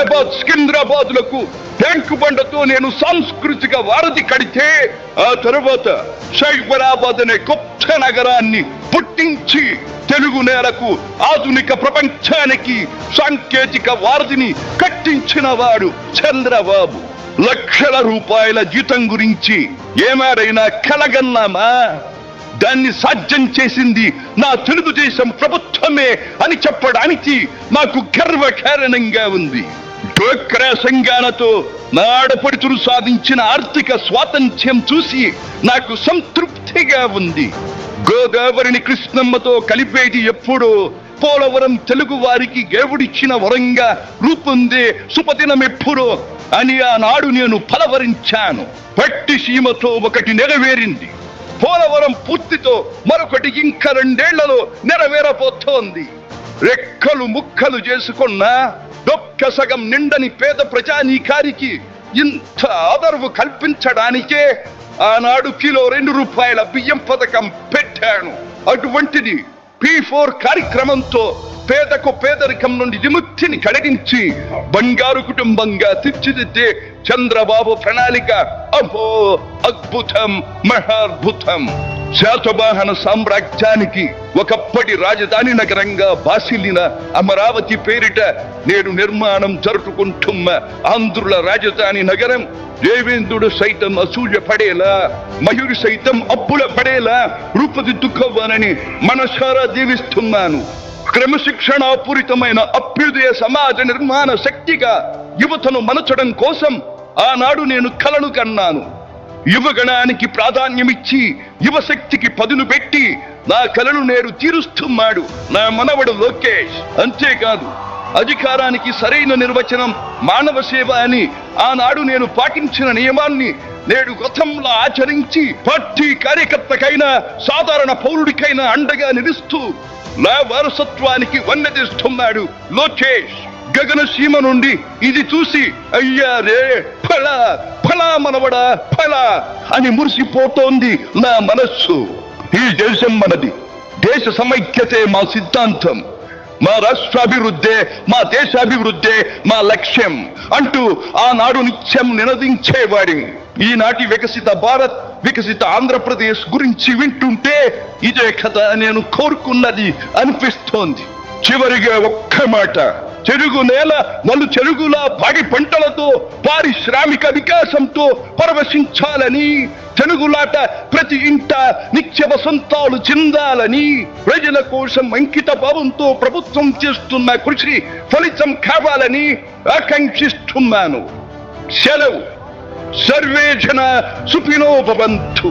Hyderabad సికింద్రాబాద్లకు tank బండతో నేను సాంస్కృతిక వారధి కడితే, ఆ తర్వాత సైబరాబాద్ అనే కొత్త నగరాన్ని పుట్టించి తెలుగు నేలకు ఆధునిక ప్రపంచానికి సాంకేతిక వారధిని కట్టించిన వాడు చంద్రబాబు. లక్షల రూపాయల జీతం గురించి ఏమారైనా కలగన్నామా? దాన్ని సాధ్యం చేసింది నా తెలుగుదేశం ప్రభుత్వమే అని చెప్పడానికి నాకు గర్వకారణంగా ఉంది. డ్వాక్రా సంఘాలతో నా ఆడపడుచులు సాధించిన ఆర్థిక స్వాతంత్ర్యం చూసి నాకు సంతృప్తిగా ఉంది. గోదావరిని కృష్ణమ్మతో కలిపేది ఎప్పుడో పోలవరం తెలుగు వారికి దేవుడిచ్చిన వరంగా రూపొందే శుభదినం ఎప్పుడో అని ఆనాడు నేను పలవరించాను. పట్టి సీమతో ఒకటి నెరవేరింది. పోలవరం పూర్తితో మరొకటి ఇంకా 2 ఏళ్లలో నెరవేరబోతోంది. రెక్కలు ముక్కలు చేసుకున్న డొక్క సగం నిండని పేద ప్రజానీకారికి ఇంత ఆదరవు కల్పించడానికే ఆనాడు కిలో 2 రూపాయల బియ్యం పథకం పెట్టాను. అటువంటిది P4 కార్యక్రమంతో పేదకు పేదరికం నుండి విముక్తిని కలిగించి బంగారు కుటుంబంగా తీర్చిదిద్దే చంద్రబాబు ప్రణాళిక అహో అద్భుతం, మహాద్భుతం. శాతవాహన సామ్రాజ్యానికి ఒకప్పటి రాజధాని నగరంగా బాసిల్లిన అమరావతి పేరిట నేడు నిర్మాణం జరుపుకుంటున్న ఆంధ్రుల రాజధాని నగరం దేవేంద్రుడు సైతం అసూయ పడేలా, మయూరి సైతం అప్పుల పడేలా రూపుదిద్దుకోవాలని మనసారా దీవిస్తున్నాను. క్రమశిక్షణాపూరితమైన అభ్యుదయ సమాజ నిర్మాణ శక్తిగా యువతను మలచడం కోసం ఆనాడు నేను కలను కన్నాను. యువగణానికి ప్రాధాన్యమిచ్చి యువశక్తికి పదును పెట్టి నా కలను నేడు తీరుస్తున్నాడు నా మనవడు లోకేష్. అంతేకాదు, అధికారానికి సరైన నిర్వచనం మానవ సేవ అని ఆనాడు నేను పాటించిన నియమాన్ని నేడు గతంలో ఆచరించి పార్టీ కార్యకర్తకైనా సాధారణ పౌరుడికైనా అండగా నిలుస్తూ నా వారసత్వానికి వన్నెదిస్తున్నాడు లోకేష్. గగన సీమ నుండి ఇది చూసి అయ్యారే ఫలా ఫలా మనవడా ఫలా అని మురిసిపోతోంది నా మనస్సు. ఈ దేశం మనది, దేశ సమైక్యతే మా సిద్ధాంతం, మా రాష్ట్రాభివృద్ధే మా దేశాభివృద్ధే మా లక్ష్యం అంటూ ఆనాడు నిత్యం నినదించేవాడి. ఈనాటి వికసిత భారత్, వికసిత ఆంధ్రప్రదేశ్ గురించి వింటుంటే ఇదే కదా నేను కోరుకున్నది అనిపిస్తోంది. చివరిగా ఒక్క మాట, చెరుగు నేల నలు చెరుగులా పాడి పంటలతో పారిశ్రామిక వికాసంతో పరవశించాలని, తెలుగులాట ప్రతి ఇంట నిత్య వసంతాలు చెందాలని, ప్రజల కోసం అంకిత భావంతో ప్రభుత్వం చేస్తున్న కృషి ఫలితం కావాలని ఆకాంక్షిస్తున్నాను. సెలవు. సర్వే జన సుఖినో భవంతు.